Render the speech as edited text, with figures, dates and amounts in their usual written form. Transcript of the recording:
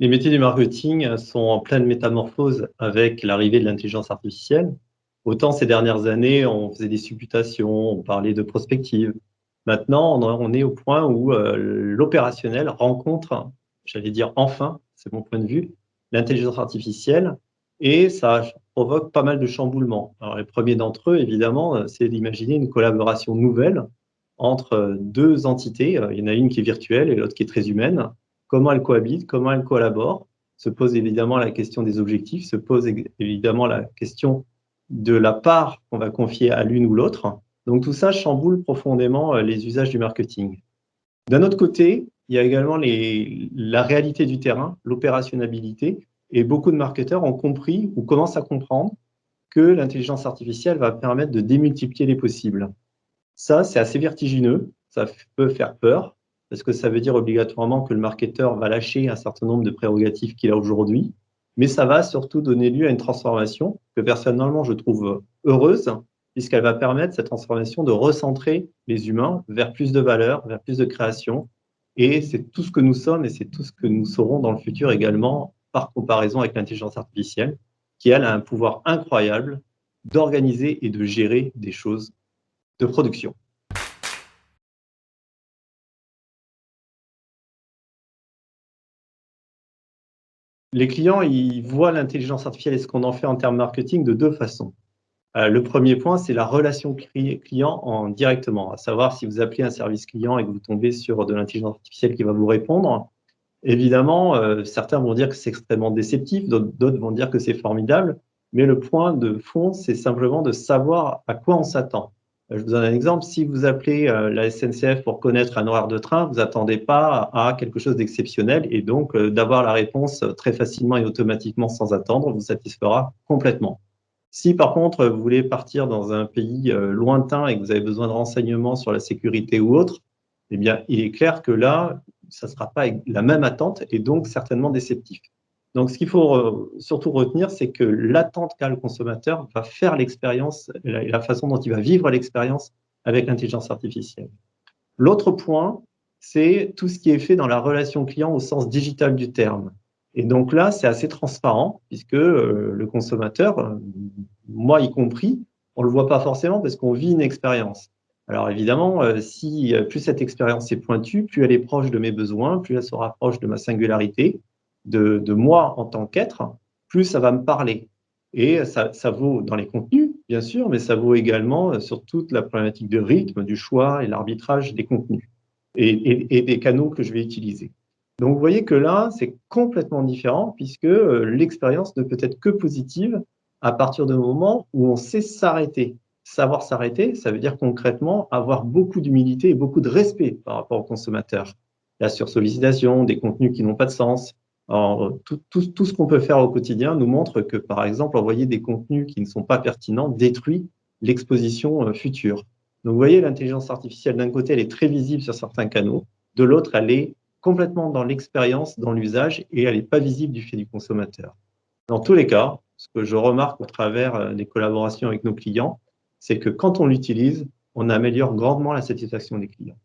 Les métiers du marketing sont en pleine métamorphose avec l'arrivée de l'intelligence artificielle. Autant ces dernières années, on faisait des supputations, on parlait de prospective. Maintenant, on est au point où l'opérationnel rencontre, j'allais dire enfin, c'est mon point de vue, l'intelligence artificielle et ça provoque pas mal de chamboulements. Alors, les premiers d'entre eux, évidemment, c'est d'imaginer une collaboration nouvelle entre deux entités. Il y en a une qui est virtuelle et l'autre qui est très humaine. Comment elles cohabitent, comment elles collaborent. Se pose évidemment la question des objectifs, se pose évidemment la question de la part qu'on va confier à l'une ou l'autre. Donc tout ça chamboule profondément les usages du marketing. D'un autre côté, il y a également la réalité du terrain, l'opérationnalité, et beaucoup de marketeurs ont compris ou commencent à comprendre que l'intelligence artificielle va permettre de démultiplier les possibles. Ça, c'est assez vertigineux, ça peut faire peur, parce que ça veut dire obligatoirement que le marketeur va lâcher un certain nombre de prérogatives qu'il a aujourd'hui, mais ça va surtout donner lieu à une transformation que personnellement je trouve heureuse, puisqu'elle va permettre cette transformation de recentrer les humains vers plus de valeur, vers plus de création, et c'est tout ce que nous sommes et c'est tout ce que nous serons dans le futur également, par comparaison avec l'intelligence artificielle, qui elle a un pouvoir incroyable d'organiser et de gérer des choses de production. Les clients, ils voient l'intelligence artificielle et ce qu'on en fait en termes marketing de deux façons. Le premier point, c'est la relation client directement, à savoir si vous appelez un service client et que vous tombez sur de l'intelligence artificielle qui va vous répondre. Évidemment, certains vont dire que c'est extrêmement déceptif, d'autres vont dire que c'est formidable, mais le point de fond, c'est simplement de savoir à quoi on s'attend. Je vous donne un exemple, si vous appelez la SNCF pour connaître un horaire de train, vous attendez pas à quelque chose d'exceptionnel et donc d'avoir la réponse très facilement et automatiquement sans attendre vous satisfera complètement. Si par contre, vous voulez partir dans un pays lointain et que vous avez besoin de renseignements sur la sécurité ou autre, eh bien, il est clair que là, ça ne sera pas la même attente et donc certainement déceptif. Donc, ce qu'il faut surtout retenir, c'est que l'attente qu'a le consommateur va faire l'expérience, la façon dont il va vivre l'expérience avec l'intelligence artificielle. L'autre point, c'est tout ce qui est fait dans la relation client au sens digital du terme. Et donc là, c'est assez transparent puisque le consommateur, moi y compris, on ne le voit pas forcément parce qu'on vit une expérience. Alors évidemment, si plus cette expérience est pointue, plus elle est proche de mes besoins, plus elle se rapproche de ma singularité, de moi en tant qu'être, plus ça va me parler. Et ça vaut dans les contenus, bien sûr, mais ça vaut également sur toute la problématique de rythme, du choix et l'arbitrage des contenus et des canaux que je vais utiliser. Donc, vous voyez que là, c'est complètement différent puisque l'expérience ne peut être que positive à partir du moment où on sait s'arrêter. Savoir s'arrêter, ça veut dire concrètement avoir beaucoup d'humilité et beaucoup de respect par rapport au consommateur. La sursollicitation, des contenus qui n'ont pas de sens. Alors, tout ce qu'on peut faire au quotidien nous montre que, par exemple, envoyer des contenus qui ne sont pas pertinents détruit l'exposition future. Donc, vous voyez, l'intelligence artificielle, d'un côté, elle est très visible sur certains canaux, de l'autre, elle est complètement dans l'expérience, dans l'usage, et elle n'est pas visible du fait du consommateur. Dans tous les cas, ce que je remarque au travers des collaborations avec nos clients, c'est que quand on l'utilise, on améliore grandement la satisfaction des clients.